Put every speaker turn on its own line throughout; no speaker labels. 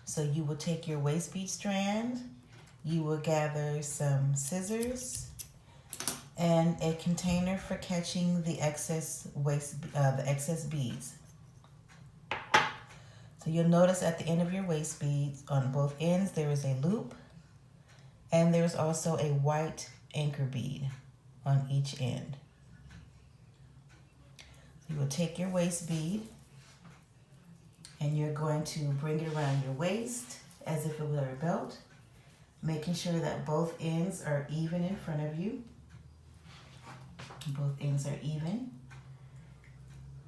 So you will take your waist bead strand, you will gather some scissors and a container for catching the excess beads. So you'll notice at the end of your waist beads, on both ends, there is a loop, and there's also a white anchor bead on each end. So you will take your waist bead and you're going to bring it around your waist as if it were a belt, making sure that both ends are even in front of you. Both ends are even.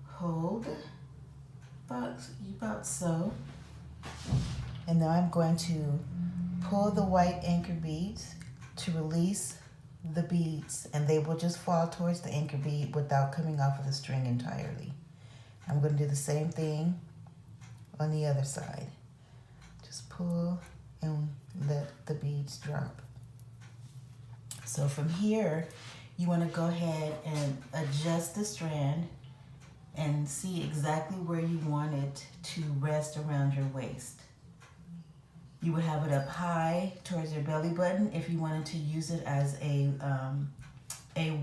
Hold about so. And now I'm going to pull the white anchor beads to release the beads, and they will just fall towards the anchor bead without coming off of the string entirely. I'm going to do the same thing on the other side. Just pull and let the beads drop. So from here, you want to go ahead and adjust the strand and see exactly where you want it to rest around your waist. You would have it up high towards your belly button if you wanted to use it as a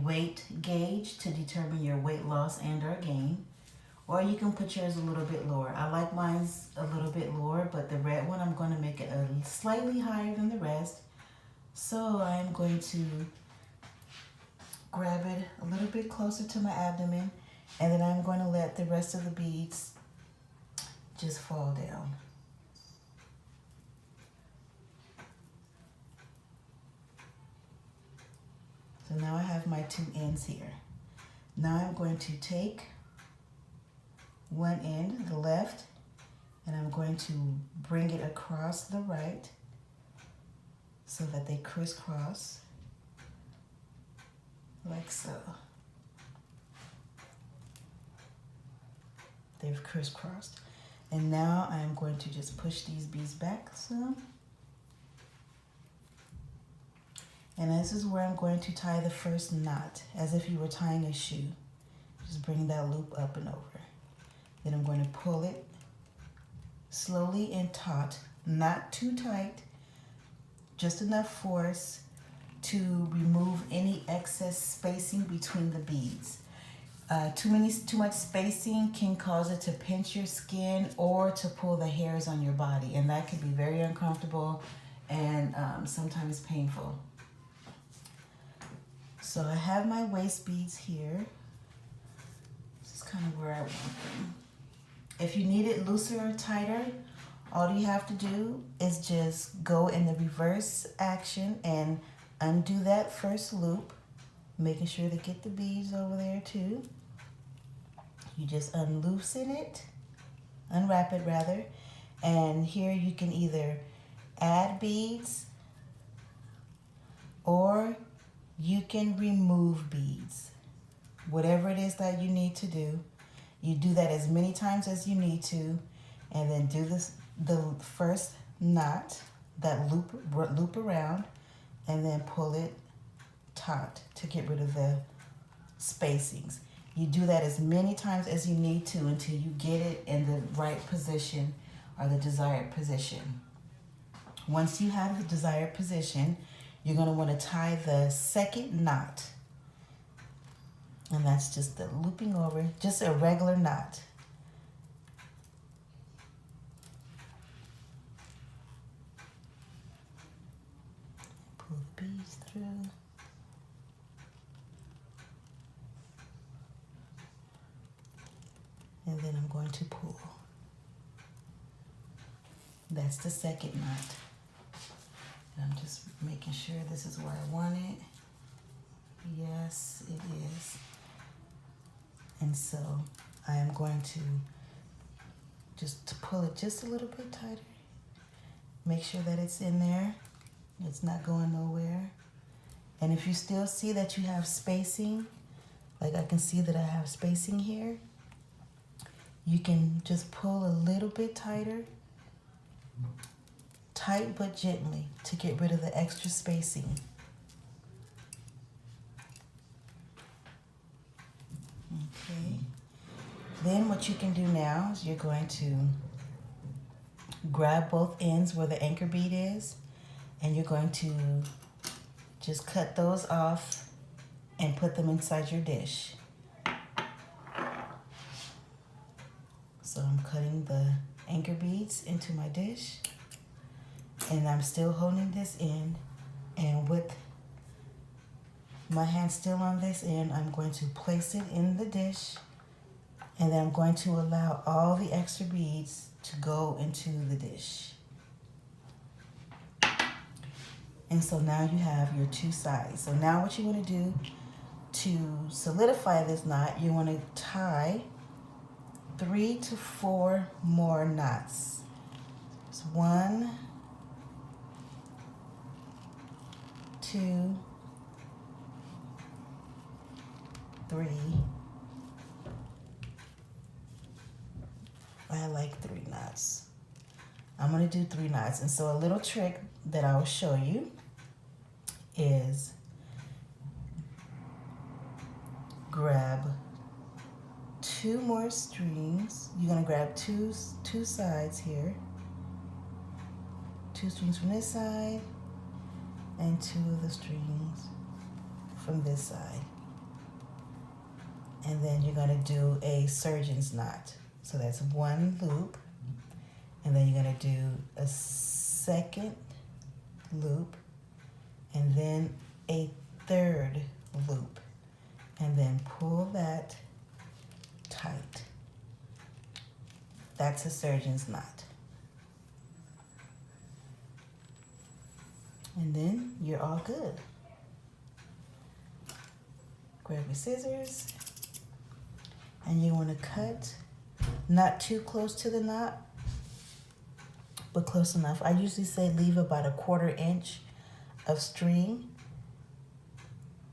weight gauge to determine your weight loss and or gain. Or you can put yours a little bit lower. I like mine's a little bit lower, but the red one, I'm going to make it slightly higher than the rest. So I'm going to grab it a little bit closer to my abdomen, and then I'm going to let the rest of the beads just fall down. So now I have my two ends here. Now I'm going to take one end, the left, and I'm going to bring it across the right so that they crisscross like so. They've crisscrossed. And now I'm going to just push these beads back some. And this is where I'm going to tie the first knot, as if you were tying a shoe. Just bring that loop up and over. Then I'm going to pull it slowly and taut, not too tight, just enough force to remove any excess spacing between the beads. Too much spacing can cause it to pinch your skin or to pull the hairs on your body, and that can be very uncomfortable and sometimes painful. So I have my waist beads here. This is kind of where I want them. If you need it looser or tighter, all you have to do is just go in the reverse action and undo that first loop, making sure to get the beads over there too. You just unloosen it, unwrap it rather, and here you can either add beads or you can remove beads. Whatever it is that you need to do, you do that as many times as you need to, and then do the first knot, that loop around, and then pull it taut to get rid of the spacings. You do that as many times as you need to until you get it in the right position or the desired position. Once you have the desired position, you're going to want to tie the second knot. And that's just the looping over, just a regular knot. Pull the beads through. And then I'm going to pull. That's the second knot. And I'm just making sure this is where I want it. Yes, it is. And so I am going to just pull it just a little bit tighter. Make sure that it's in there. It's not going nowhere. And if you still see that you have spacing, like I can see that I have spacing here, you can just pull a little bit tighter, tight but gently, to get rid of the extra spacing. Okay. Then what you can do now is you're going to grab both ends where the anchor bead is, and you're going to just cut those off and put them inside your dish. So I'm cutting the anchor beads into my dish, and I'm still holding this end, and with my hand still on this end, I'm going to place it in the dish, and then I'm going to allow all the extra beads to go into the dish. And so now you have your two sides. So now what you want to do to solidify this knot, you want to tie 3 to 4 more knots. It's 1, 2, 3. I like 3 knots. I'm going to do 3 knots. And so a little trick that I will show you is grab 2 more strings. You're going to grab two sides here. 2 strings from this side and 2 of the strings from this side. And then you're going to do a surgeon's knot. So that's 1 loop, and then you're going to do a second loop, and then a 3rd loop, and then pull that tight. That's a surgeon's knot. And then you're all good. Grab your scissors, and you want to cut not too close to the knot, but close enough. I usually say leave about a 1/4 inch of string.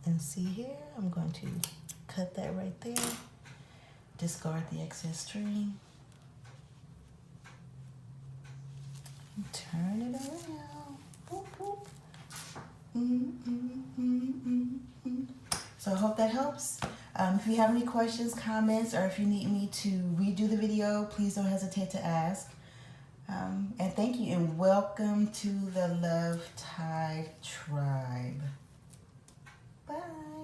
And see here, I'm going to cut that right there. Discard the excess string. Turn it around. Boop, boop. So I hope that helps. If you have any questions, comments, or if you need me to redo the video, please don't hesitate to ask. And thank you, and welcome to the Love Tied tribe. Bye.